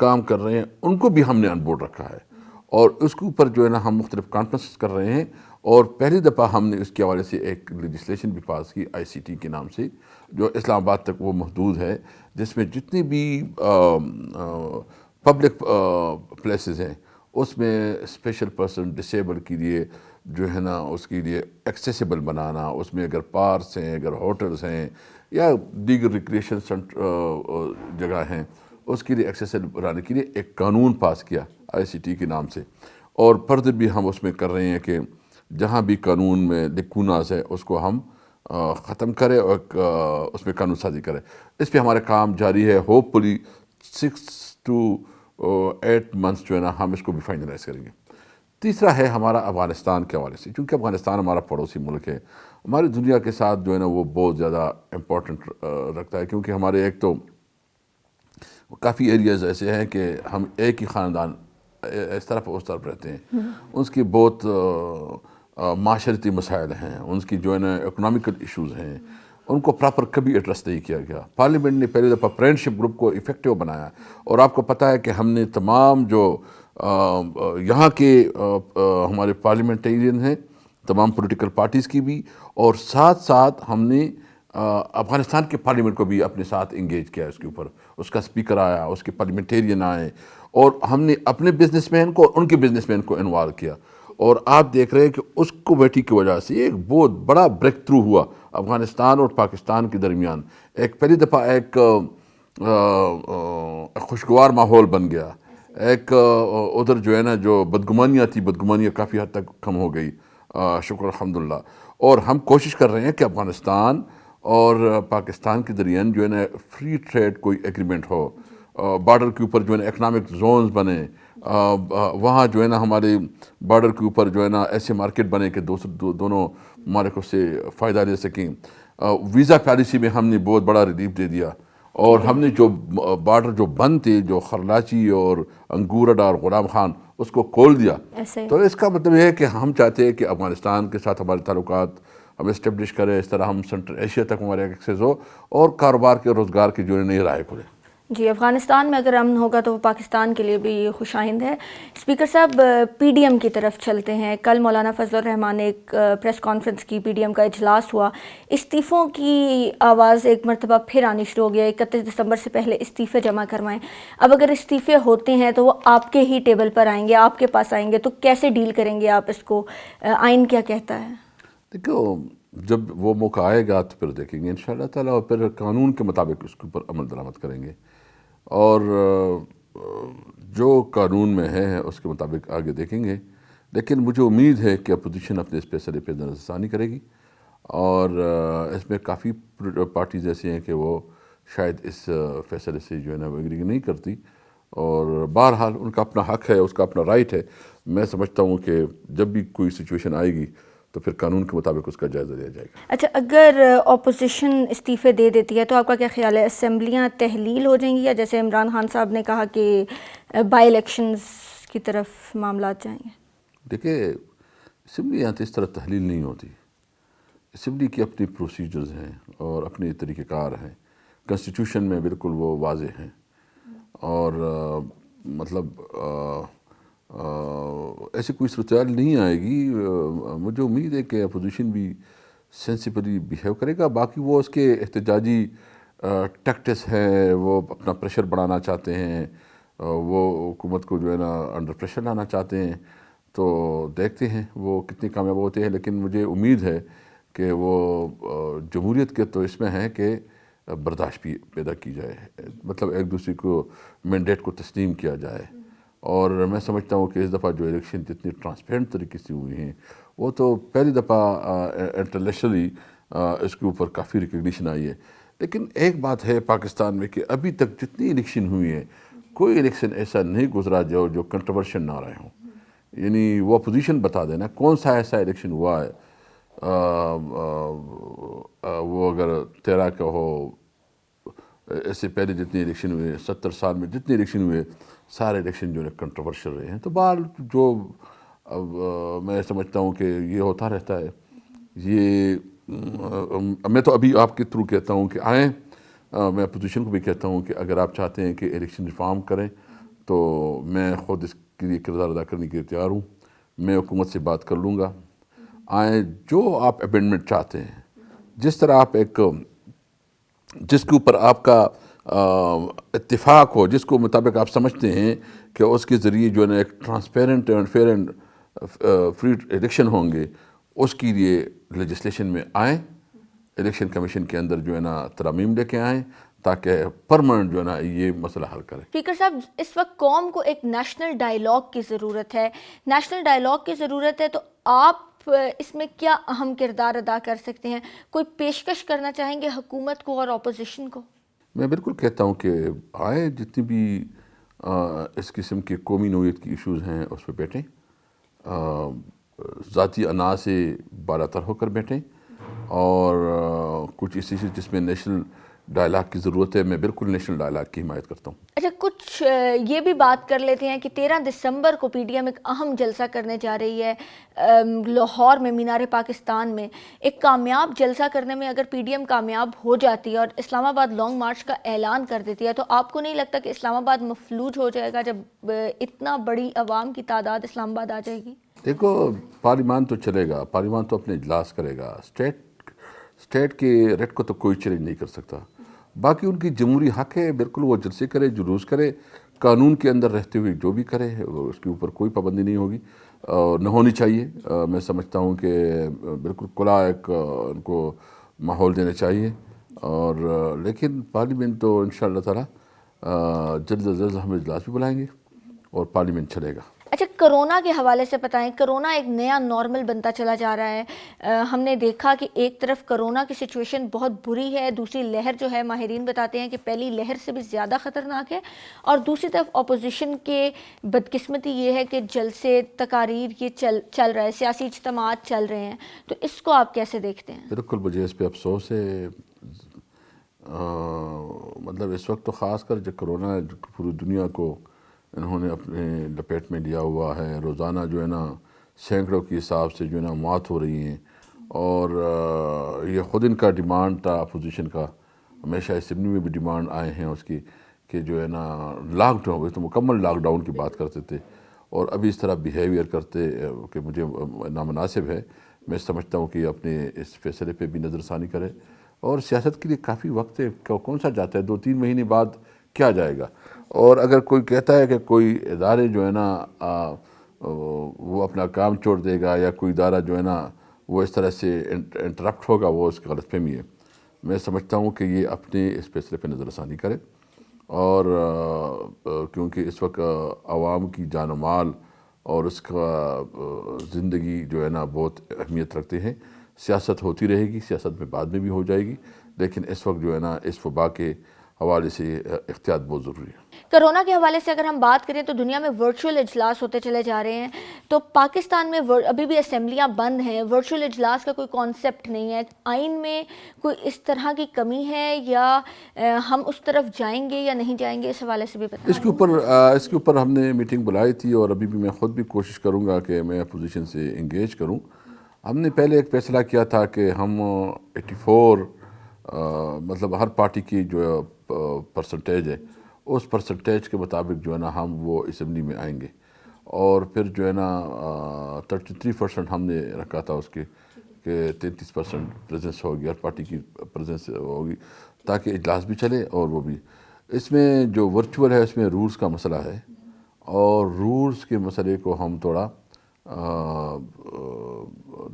کام کر رہے ہیں ان کو بھی ہم نے آن بورڈ رکھا ہے، اور اس کے اوپر جو ہے نا ہم مختلف کانفرنس کر رہے ہیں، اور پہلی دفعہ ہم نے اس کے حوالے سے ایک لیجسلیشن بھی پاس کی ICT کے نام سے، جو اسلام آباد تک وہ محدود ہے، جس میں جتنی بھی پبلک پلیسز ہیں اس میں اسپیشل پرسن ڈسیبل کے لیے جو ہے نا اس کے لیے ایکسیسیبل بنانا، اس میں اگر پارکس ہیں، اگر ہوٹلز ہیں یا دیگر ریکریشن جگہ ہیں، اس کے لیے ایکسیسیبل بنانے کے لیے ایک قانون پاس کیا ICT کے نام سے، اور فردر بھی ہم اس میں کر رہے ہیں کہ جہاں بھی قانون میں لکوناز ہے اس کو ہم ختم کریں اور اس میں قانون سازی کریں۔ اس پہ ہمارا کام جاری ہے، ہوپ فلی 6 to 8 months جو ہے نا ہم اس کو بھی فائنلائز کریں گے۔ تیسرا ہے ہمارا افغانستان کے حوالے سے، چونکہ افغانستان ہمارا پڑوسی ملک ہے، ہماری دنیا کے ساتھ جو ہے نا وہ بہت زیادہ امپورٹنٹ رکھتا ہے، کیونکہ ہمارے ایک تو کافی ایریاز ایسے ہیں کہ ہم ایک ہی خاندان اس طرف اس طرف رہتے ہیں، اس کی بہت معاشرتی مسائل ہیں، ان کی جو ہے نا اکنامیکل ایشوز ہیں، ان کو پراپر کبھی ایڈریس نہیں کیا گیا۔ پارلیمنٹ نے پہلی دفعہ فرینڈشپ گروپ کو ایفیکٹیو بنایا، اور آپ کو پتہ ہے کہ ہم نے تمام جو یہاں کے ہمارے پارلیمنٹیرین ہیں، تمام پولیٹیکل پارٹیز کی بھی، اور ساتھ ساتھ ہم نے افغانستان کے پارلیمنٹ کو بھی اپنے ساتھ انگیج کیا، اس کے اوپر اس کا اسپیکر آیا، اس کے پارلیمنٹیرین آئے، اور ہم نے اپنے بزنس مین کو ان کے بزنس مین کو انوالو کیا، اور آپ دیکھ رہے ہیں کہ اس کمیٹی کی وجہ سے ایک بہت بڑا بریک تھرو ہوا افغانستان اور پاکستان کے درمیان۔ ایک پہلی دفعہ ایک خوشگوار ماحول بن گیا، ایک ادھر جو ہے نا جو بدگمانیاں تھی، بدگمانیاں کافی حد تک کم ہو گئی، شکر الحمدللہ۔ اور ہم کوشش کر رہے ہیں کہ افغانستان اور پاکستان کے درمیان جو ہے نا فری ٹریڈ کوئی ایگریمنٹ ہو، بارڈر کے اوپر جو ہے نا اکنامک زونز بنے، وہاں جو ہے نا ہمارے بارڈر کے اوپر جو ہے نا ایسے مارکیٹ بنے کہ دونوں ممالک اس سے فائدہ لے سکیں۔ ویزا پالیسی میں ہم نے بہت بڑا ریلیف دے دیا، اور ہم نے جو بارڈر جو بند تھے، جو خرلاچی اور انگورڈ اور غلام خان، اس کو کھول دیا۔ تو اس کا مطلب یہ ہے کہ ہم چاہتے ہیں کہ افغانستان کے ساتھ ہمارے تعلقات ہم اسٹیبلش کریں، اس طرح ہم سنٹرل ایشیا تک ہمارے ایکسیس ہو، اور کاروبار کے روزگار کی جو ہے نئی راہیں کھلیں۔ جی، افغانستان میں اگر امن ہوگا تو وہ پاکستان کے لیے بھی خوش آئند ہے۔ اسپیکر صاحب، PDM کی طرف چلتے ہیں۔ کل مولانا فضل الرحمان نے ایک پریس کانفرنس کی، PDM کا اجلاس ہوا، استعفوں کی آواز ایک مرتبہ پھر آنی شروع ہو گیا۔ 31 دسمبر سے پہلے استعفے جمع کروائیں۔ اب اگر استعفے ہوتے ہیں تو وہ آپ کے ہی ٹیبل پر آئیں گے، آپ کے پاس آئیں گے، تو کیسے ڈیل کریں گے آپ اس کو؟ آئین کیا کہتا ہے؟ دیکھو، جب وہ موقع آئے گا تو پھر دیکھیں گے انشاءاللہ تعالیٰ، اور پھر قانون کے مطابق اس کے اوپر عمل درآمد کریں گے، اور جو قانون میں ہے اس کے مطابق آگے دیکھیں گے۔ لیکن مجھے امید ہے کہ اپوزیشن اپنے اس فیصلے پہ نظر ثانی کرے گی، اور اس میں کافی پارٹیز ایسی ہیں کہ وہ شاید اس فیصلے سے جو ہے نا وہ ایگری نہیں کرتی، اور بہرحال ان کا اپنا حق ہے، اس کا اپنا رائٹ ہے۔ میں سمجھتا ہوں کہ جب بھی کوئی سچویشن آئے گی تو پھر قانون کے مطابق اس کا جائزہ لیا جائے گا۔ اچھا، اگر اپوزیشن استعفے دے دیتی ہے تو آپ کا کیا خیال ہے، اسمبلیاں تحلیل ہو جائیں گی، یا جیسے عمران خان صاحب نے کہا کہ بائی الیکشنز کی طرف معاملات جائیں گے؟ دیکھیں، اسمبلیاں تو اس طرح تحلیل نہیں ہوتی۔ اسمبلی کی اپنی پروسیجرز ہیں اور اپنے طریقہ کار ہیں، کنسٹیٹیوشن میں بالکل وہ واضح ہیں، اور مطلب ایسی کوئی صورتحال نہیں آئے گی۔ مجھے امید ہے کہ اپوزیشن بھی سینسیبلی بیہیو کرے گا۔ باقی وہ اس کے احتجاجی ٹیکٹس ہیں، وہ اپنا پریشر بڑھانا چاہتے ہیں، وہ حکومت کو جو ہے نا انڈر پریشر لانا چاہتے ہیں، تو دیکھتے ہیں وہ کتنی کامیاب ہوتے ہیں۔ لیکن مجھے امید ہے کہ وہ جمہوریت کے تو اس میں ہے کہ برداشت بھی پیدا کی جائے، مطلب ایک دوسرے کو مینڈیٹ کو تسلیم کیا جائے۔ اور میں سمجھتا ہوں کہ اس دفعہ جو الیکشن جتنی ٹرانسپیرنٹ طریقے سے ہوئی ہیں، وہ تو پہلی دفعہ انٹرنیشنلی اس کے اوپر کافی ریکگنیشن آئی ہے۔ لیکن ایک بات ہے پاکستان میں کہ ابھی تک جتنی الیکشن ہوئی ہیں، کوئی الیکشن ایسا نہیں گزرا جو کنٹروورشل نہ رہے ہوں۔ یعنی وہ اپوزیشن بتا دینا کون سا ایسا الیکشن ہوا ہے، وہ اگر 13 کا ہو، اس سے پہلے جتنی الیکشن ہوئے، 70 سال میں جتنے الیکشن ہوئے، سارے الیکشن جو ہے کنٹروورشل رہے ہیں۔ تو بہرحال جو میں سمجھتا ہوں کہ یہ ہوتا رہتا ہے۔ یہ میں تو ابھی آپ کے تھرو کہتا ہوں کہ آئیں، میں اپوزیشن کو بھی کہتا ہوں کہ اگر آپ چاہتے ہیں کہ الیکشن ریفارم کریں تو میں خود اس کے لیے کردار ادا کرنے کے لیے تیار ہوں. میں حکومت سے بات کر لوں گا. آئیں جو آپ امینڈمنٹ چاہتے ہیں, جس طرح آپ جس کے اوپر آپ کا اتفاق ہو, جس کو مطابق آپ سمجھتے ہیں کہ اس کے ذریعے جو ہے نا ایک transparent and fair and free election ہوں گے, اس کے لیے لیجسلیشن میں آئیں, الیکشن کمیشن کے اندر جو ہے نا ترامیم لے کے آئیں تاکہ پرماننٹ جو ہے نا یہ مسئلہ حل کریں. اسپیکر صاحب, اس وقت قوم کو ایک نیشنل ڈائیلاگ کی ضرورت ہے, نیشنل ڈائیلاگ کی ضرورت ہے, تو آپ اس میں کیا اہم کردار ادا کر سکتے ہیں؟ کوئی پیشکش کرنا چاہیں گے حکومت کو اور اپوزیشن کو؟ میں بالکل کہتا ہوں کہ آئے جتنی بھی اس قسم کے قومی نوعیت کی ایشوز ہیں اس پہ بیٹھیں, ذاتی انا سے بالاتر ہو کر بیٹھیں, اور کچھ ایشوز جس میں نیشنل ڈائیلاگ کی ضرورت ہے, میں بالکل نیشنل ڈائیلاگ کی حمایت کرتا ہوں. اچھا, کچھ یہ بھی بات کر لیتے ہیں کہ 13 دسمبر کو پی ڈی ایم ایک اہم جلسہ کرنے جا رہی ہے لاہور میں, مینار پاکستان میں. ایک کامیاب جلسہ کرنے میں اگر پی ڈی ایم کامیاب ہو جاتی ہے اور اسلام آباد لانگ مارچ کا اعلان کر دیتی ہے, تو آپ کو نہیں لگتا کہ اسلام آباد مفلوج ہو جائے گا جب اتنا بڑی عوام کی تعداد اسلام آباد آ جائے گی؟ دیکھو, پارلیمان تو چلے گا, پارلیمان تو اپنے اجلاس کرے گا, اسٹیٹ کے ریٹ کو تو کوئی چیلنج نہیں کر سکتا. باقی ان کی جمہوری حق ہے, بالکل وہ جلسے کرے, جلوس کرے, قانون کے اندر رہتے ہوئے جو بھی کرے, اس کے اوپر کوئی پابندی نہیں ہوگی, نہ ہونی چاہیے. میں سمجھتا ہوں کہ بالکل کھلا ایک ان کو ماحول دینا چاہیے. اور لیکن پارلیمنٹ تو انشاءاللہ تعالی جلد از جلد ہم اجلاس بھی بلائیں گے اور پارلیمنٹ چلے گا. اچھا, کرونا کے حوالے سے بتائیں, کرونا ایک نیا نارمل بنتا چلا جا رہا ہے. ہم نے دیکھا کہ ایک طرف کرونا کی سچویشن بہت بری ہے, دوسری لہر جو ہے ماہرین بتاتے ہیں کہ پہلی لہر سے بھی زیادہ خطرناک ہے, اور دوسری طرف اپوزیشن کے بدقسمتی یہ ہے کہ جلسے تقاریر یہ چل رہا ہے, سیاسی اجتماعات چل رہے ہیں, تو اس کو آپ کیسے دیکھتے ہیں؟ بالکل مجھے اس پہ افسوس ہے. مطلب اس وقت تو خاص کر جو کرونا پوری دنیا کو انہوں نے اپنے لپیٹ میں لیا ہوا ہے, روزانہ جو ہے نا سینکڑوں کے حساب سے جو ہے نا موت ہو رہی ہیں, اور یہ خود ان کا ڈیمانڈ تھا اپوزیشن کا, ہمیشہ اسمبلی میں بھی ڈیمانڈ آئے ہیں اس کی کہ جو ہے نا لاک ڈاؤن, تو مکمل لاک ڈاؤن کی بات کرتے تھے, اور ابھی اس طرح بیہیویئر کرتے کہ مجھے نامناسب ہے. میں سمجھتا ہوں کہ اپنے اس فیصلے پہ بھی نظر ثانی کرے, اور سیاست کے لیے کافی وقت ہے, کون سا جاتا ہے, 2-3 مہینے بعد کیا جائے گا. اور اگر کوئی کہتا ہے کہ کوئی ادارے جو ہے نا وہ اپنا کام چھوڑ دے گا, یا کوئی ادارہ جو ہے نا وہ اس طرح سے انٹرپٹ ہوگا, وہ اس کی غلط فہمی ہے. میں سمجھتا ہوں کہ یہ اپنے اس فیصلے پہ نظر ثانی کرے, اور کیونکہ اس وقت عوام کی جان و مال اور اس کا زندگی جو ہے نا بہت اہمیت رکھتے ہیں. سیاست ہوتی رہے گی, سیاست میں بعد میں بھی ہو جائے گی, لیکن اس وقت جو ہے نا اس وبا کے حوالے سے احتیاط بہت ضروری ہے. کرونا کے حوالے سے اگر ہم بات کریں تو دنیا میں ورچوئل اجلاس ہوتے چلے جا رہے ہیں, تو پاکستان میں ابھی بھی اسمبلیاں بند ہیں, ورچوئل اجلاس کا کوئی کانسیپٹ نہیں ہے. آئین میں کوئی اس طرح کی کمی ہے, یا ہم اس طرف جائیں گے یا نہیں جائیں گے, اس حوالے سے بھی بتائیں. اس کے اوپر ہم نے میٹنگ بلائی تھی, اور ابھی بھی میں خود بھی کوشش کروں گا کہ میں اپوزیشن سے انگیج کروں. ہم نے پہلے ایک فیصلہ کیا تھا کہ ہم 84 مطلب ہر پارٹی کی جو پرسنٹیج ہے, اس پرسنٹیج کے مطابق جو ہے نا ہم وہ اسمبلی میں آئیں گے, اور پھر جو ہے نا 33% ہم نے رکھا تھا اس کے, کہ 33% پریزنس ہوگی, ہر پارٹی کی پریزنس ہوگی, تاکہ اجلاس بھی چلے. اور وہ بھی اس میں جو ورچوئل ہے اس میں رولز کا مسئلہ ہے, اور رولز کے مسئلے کو ہم تھوڑا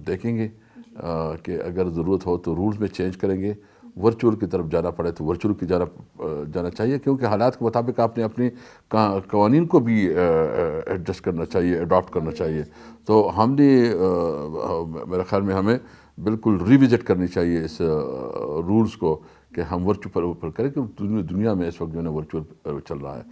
دیکھیں گے کہ اگر ضرورت ہو تو رولز میں چینج کریں گے. ورچوئل کی طرف جانا پڑے تو ورچوئل کی جانا چاہیے, کیونکہ حالات کے مطابق آپ نے اپنے قوانین کو بھی ایڈجسٹ کرنا چاہیے, اڈاپٹ کرنا چاہیے. تو ہم نے میرے خیال میں ہمیں بالکل ریوزٹ کرنی چاہیے اس رولز کو, کہ ہم ورچوئل پر کریں, کیونکہ دنیا میں اس وقت جو ہے نا ورچوئل چل رہا ہے.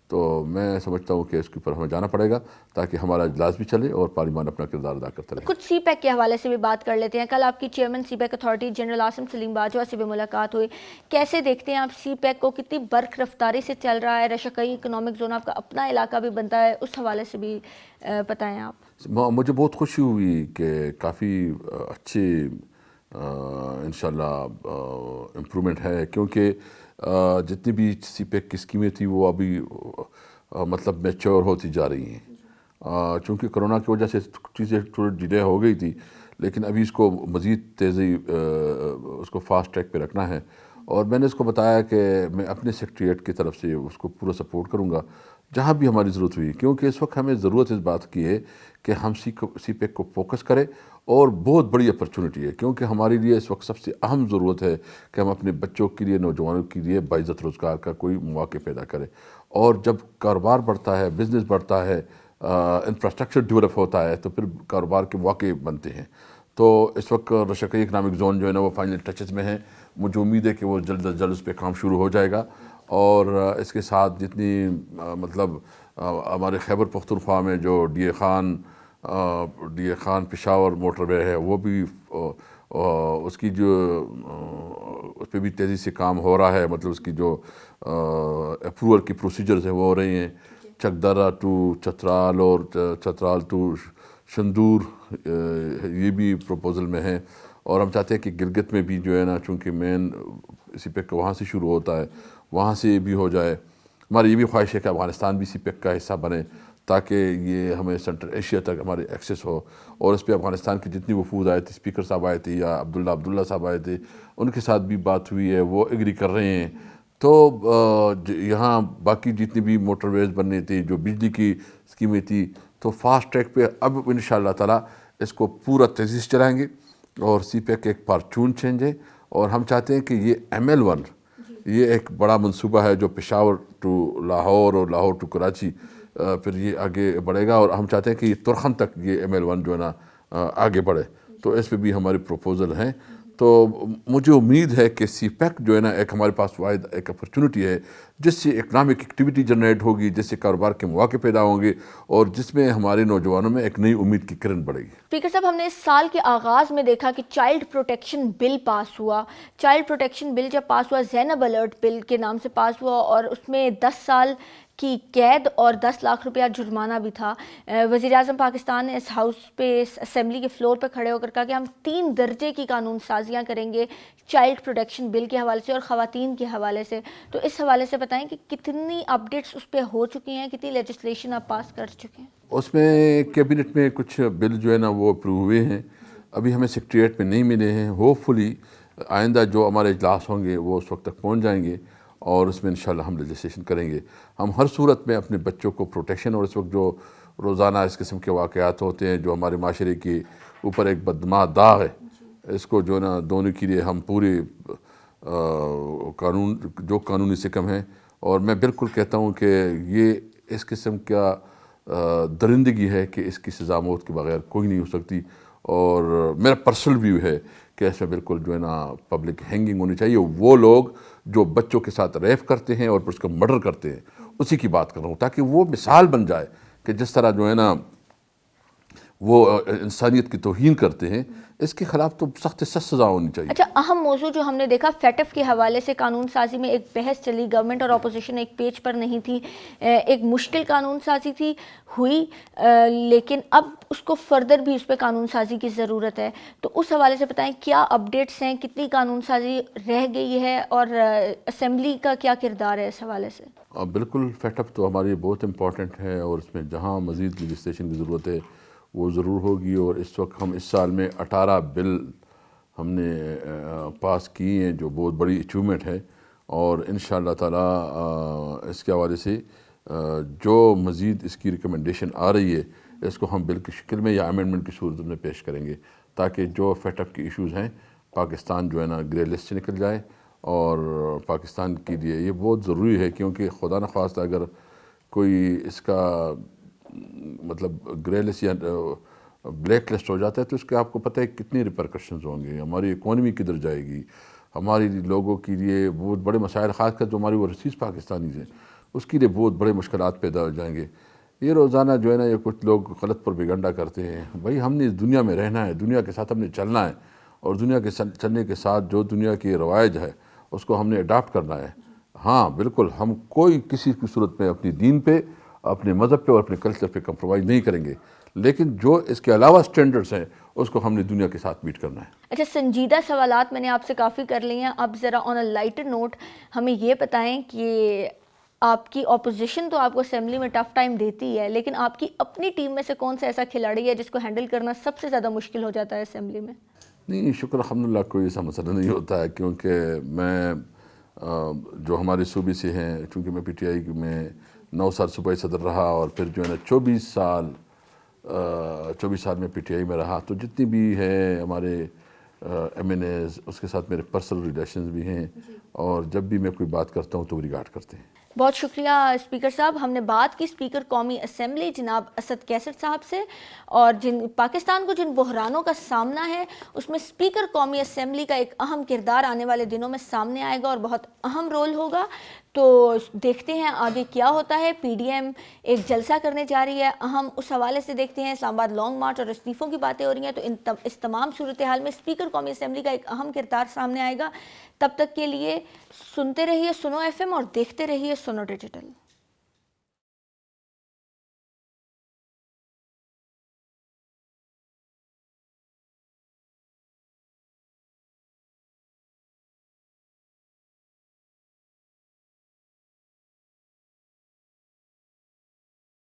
تو میں سمجھتا ہوں کہ اس کے اوپر ہمیں جانا پڑے گا تاکہ ہمارا اجلاس بھی چلے اور پارلیمان اپنا کردار ادا کرتا رہے. کچھ سی پیک کے حوالے سے بھی بات کر لیتے ہیں. کل آپ کی چیئرمین سی پیک اتھارٹی جنرل عاصم سلیم باجوہ سے بھی ملاقات ہوئی. کیسے دیکھتے ہیں آپ سی پیک کو, کتنی برق رفتاری سے چل رہا ہے؟ رشکئی اکنامک زون آپ کا اپنا علاقہ بھی بنتا ہے, اس حوالے سے بھی بتائیں آپ. مجھے بہت خوشی ہوئی کہ کافی اچھے انشاءاللہ امپرومنٹ ہے, کیونکہ جتنی بھی سی پیک کی اسکیمیں تھیں وہ ابھی مطلب میچور ہوتی جا رہی ہیں. چونکہ کرونا کی وجہ سے چیزیں تھوڑی ڈیلے ہو گئی تھی، لیکن ابھی اس کو مزید تیزی اس کو فاسٹ ٹریک پہ رکھنا ہے. اور میں نے اس کو بتایا کہ میں اپنے سیکریٹریٹ کی طرف سے اس کو پورا سپورٹ کروں گا جہاں بھی ہماری ضرورت ہوئی، کیونکہ اس وقت ہمیں ضرورت اس بات کی ہے کہ ہم سی پیک کو فوکس کریں. اور بہت بڑی اپرچونٹی ہے، کیونکہ ہمارے لیے اس وقت سب سے اہم ضرورت ہے کہ ہم اپنے بچوں کے لیے، نوجوانوں کے لیے باعزت روزگار کا کوئی مواقع پیدا کریں. اور جب کاروبار بڑھتا ہے، بزنس بڑھتا ہے، انفراسٹرکچر ڈیولپ ہوتا ہے، تو پھر کاروبار کے مواقع بنتے ہیں. تو اس وقت رشقی اکنامک زون جو ہے نا وہ فائنل ٹچز میں ہے. مجھے امید ہے کہ وہ جلد از جلد اس پہ کام شروع ہو جائے گا. اور اس کے ساتھ جتنی مطلب ہمارے خیبر پختونخوا میں جو D A Khan Peshawar motorway ہے، وہ بھی اس کی جو اس پہ بھی تیزی سے کام ہو رہا ہے. مطلب اس کی جو اپروول کی پروسیجرز ہیں وہ ہو رہی ہیں. چکدرہ ٹو چترال اور چترال ٹو شندور یہ بھی پروپوزل میں ہے. اور ہم چاہتے ہیں کہ گلگت میں بھی جو ہے نا، چونکہ مین سی پیک وہاں سے شروع ہوتا ہے، وہاں سے بھی ہو جائے. ہماری یہ بھی خواہش ہے کہ افغانستان بھی سی پیک کا حصہ بنے، تاکہ یہ ہمیں سینٹرل ایشیا تک ہمارے ایکسیس ہو. اور اس پہ افغانستان کی جتنی وفود آئے تھے، اسپیکر صاحب آئے تھے یا عبداللہ صاحب آئے تھے، ان کے ساتھ بھی بات ہوئی ہے، وہ ایگری کر رہے ہیں. تو یہاں باقی جتنی بھی موٹر ویز بننے تھے، جو بجلی کی اسکیمیں تھی، تو فاسٹ ٹریک پہ اب انشاءاللہ تعالیٰ اس کو پورا تیزی سے چلائیں گے. اور سی پیک ایک فارچون چینج ہے. اور ہم چاہتے ہیں کہ یہ ML1 یہ ایک بڑا منصوبہ ہے جو پشاور ٹو لاہور اور لاہور ٹو کراچی پھر یہ آگے بڑھے گا. اور ہم چاہتے ہیں کہ یہ ترخم تک یہ ML1 جو ہے نا آگے بڑھے. تو اس پہ بھی ہمارے پروپوزل ہیں. تو مجھے امید ہے کہ سی پیک جو ہے نا ایک ہمارے پاس واحد ایک اپرچونٹی ہے جس سے اکنامک ایکٹیویٹی جنریٹ ہوگی، جس سے کاروبار کے مواقع پیدا ہوں گے، اور جس میں ہمارے نوجوانوں میں ایک نئی امید کی کرن بڑھے گی. اسپیکر صاحب، ہم نے اس سال کے آغاز میں دیکھا کہ چائلڈ پروٹیکشن بل پاس ہوا. چائلڈ پروٹیکشن بل جب پاس ہوا، زینب الرٹ بل کے نام سے پاس ہوا، اور اس میں 10 سال کی قید اور 10 لاکھ روپیہ جرمانہ بھی تھا. وزیر اعظم پاکستان نے اس ہاؤس پہ، اس اسمبلی کے فلور پہ کھڑے ہو کر کہا کہ ہم 3 درجے کی قانون سازیاں کریں گے چائلڈ پروٹیکشن بل کے حوالے سے اور خواتین کے حوالے سے. تو اس حوالے سے بتائیں کہ کتنی اپڈیٹس اس پہ ہو چکی ہیں، کتنی لیجسلیشن آپ پاس کر چکے ہیں؟ اس میں کیبنٹ میں کچھ بل جو ہے نا وہ اپروو ہوئے ہیں، ابھی ہمیں سیکریٹریٹ میں نہیں ملے ہیں. ہوپ فلی آئندہ جو ہمارے اجلاس ہوں گے وہ اس وقت تک پہنچ جائیں گے، اور اس میں انشاءاللہ ہم لیجسلیشن کریں گے. ہم ہر صورت میں اپنے بچوں کو پروٹیکشن، اور اس وقت جو روزانہ اس قسم کے واقعات ہوتے ہیں جو ہمارے معاشرے کے اوپر ایک بدماغ داغ ہے، اس کو جو ہے نا دھونے کے لیے ہم پورے قانونی سکم ہیں. اور میں بالکل کہتا ہوں کہ یہ اس قسم کا درندگی ہے کہ اس کی سزا موت کے بغیر کوئی نہیں ہو سکتی. اور میرا پرسنل ویو ہے کہ اس میں بالکل جو ہے نا پبلک ہینگنگ ہونی چاہیے. وہ لوگ جو بچوں کے ساتھ ریپ کرتے ہیں اور پھر اس کا مرڈر کرتے ہیں، اسی کی بات کر رہا ہوں، تاکہ وہ مثال بن جائے کہ جس طرح جو ہے نا وہ انسانیت کی توہین کرتے ہیں، اس کے خلاف تو سخت سے سخت سزا ہونی چاہیے. اچھا، اہم موضوع جو ہم نے دیکھا فیٹف کے حوالے سے قانون سازی میں ایک بحث چلی، گورنمنٹ اور اپوزیشن ایک پیج پر نہیں تھی. ایک مشکل قانون سازی تھی ہوئی، لیکن اب اس کو فردر بھی اس پہ قانون سازی کی ضرورت ہے. تو اس حوالے سے بتائیں کیا اپڈیٹس ہیں، کتنی قانون سازی رہ گئی ہے، اور اسمبلی کا کیا کردار ہے اس حوالے سے؟ بالکل، فیٹف تو ہماری بہت امپورٹنٹ ہے، اور اس میں جہاں مزید لیجسلیشن کی ضرورت ہے وہ ضرور ہوگی. اور اس وقت ہم اس سال میں 18 بل ہم نے پاس کیے ہیں، جو بہت بڑی اچیومنٹ ہے. اور انشاءاللہ تعالیٰ اس کے حوالے سے جو مزید اس کی ریکمنڈیشن آ رہی ہے، اس کو ہم بل کی شکل میں یا امینڈمنٹ کی صورت میں پیش کریں گے، تاکہ جو فیٹف کے ایشوز ہیں، پاکستان جو ہے نا گرے لسٹ سے نکل جائے. اور پاکستان کے لیے یہ بہت ضروری ہے، کیونکہ خدا نخواستہ اگر کوئی اس کا مطلب گرے لسٹ یا بلیک لسٹ ہو جاتا ہے تو اس کے آپ کو پتہ ہے کتنی ریپرکشنز ہوں گے، ہماری اکانومی کدھر جائے گی، ہماری لوگوں کے لیے بہت بڑے مسائل، خاص کر جو ہماری اوورسیز پاکستانیز ہیں اس کے لیے بہت بڑے مشکلات پیدا ہو جائیں گے. یہ روزانہ جو ہے نا یہ کچھ لوگ غلط پروپیگنڈا کرتے ہیں. بھائی ہم نے اس دنیا میں رہنا ہے، دنیا کے ساتھ ہم نے چلنا ہے، اور دنیا کے چلنے کے ساتھ جو دنیا کی روایج ہے اس کو ہم نے اڈاپٹ کرنا ہے. ہاں بالکل، ہم کوئی کسی کی صورت میں اپنی دین پہ، اپنے مذہب پہ اور اپنے کلچر پہ کمپرومائز نہیں کریں گے، لیکن جو اس کے علاوہ سٹینڈرڈز ہیں اس کو ہم نے دنیا کے ساتھ میٹ کرنا ہے. اچھا، سنجیدہ سوالات میں نے آپ سے کافی کر لی ہیں. اب ذرا آن اے لائٹر نوٹ ہمیں یہ بتائیں کہ آپ کی اپوزیشن تو آپ کو اسمبلی میں ٹف ٹائم دیتی ہے، لیکن آپ کی اپنی ٹیم میں سے کون سا ایسا کھلاڑی ہے جس کو ہینڈل کرنا سب سے زیادہ مشکل ہو جاتا ہے اسمبلی میں؟ نہیں، شکر الحمدللہ کوئی ایسا مسئلہ نہیں ہوتا ہے، کیونکہ میں جو ہمارے صوبے سے ہیں، چونکہ میں پی ٹی آئی میں 9 سال صوبائی صدر رہا، اور پھر جو ہے نا 24 سال میں پی ٹی آئی میں رہا، تو جتنی بھی ہیں ہمارے ایم این ایز، اس کے ساتھ میرے پرسنل ریلیشنز بھی ہیں، اور جب بھی میں کوئی بات کرتا ہوں تو وہ ریگارڈ کرتے ہیں۔ بہت شکریہ اسپیکر صاحب، ہم نے بات کی اسپیکر قومی اسمبلی جناب اسد کیسر صاحب سے، اور پاکستان کو جن بحرانوں کا سامنا ہے اس میں اسپیکر قومی اسمبلی کا ایک اہم کردار آنے والے دنوں میں سامنے آئے گا اور بہت اہم رول ہوگا۔ تو دیکھتے ہیں آگے کیا ہوتا ہے۔ پی ڈی ایم ایک جلسہ کرنے جا رہی ہے اہم، اس حوالے سے دیکھتے ہیں۔ اسلام آباد لانگ مارچ اور استعفوں کی باتیں ہو رہی ہیں، تو اس تمام صورتحال میں اسپیکر قومی اسمبلی کا ایک اہم کردار سامنے آئے گا۔ تب تک کے لیے سنتے رہیے سنو ایف ایم اور دیکھتے رہیے سنو ڈیجیٹل۔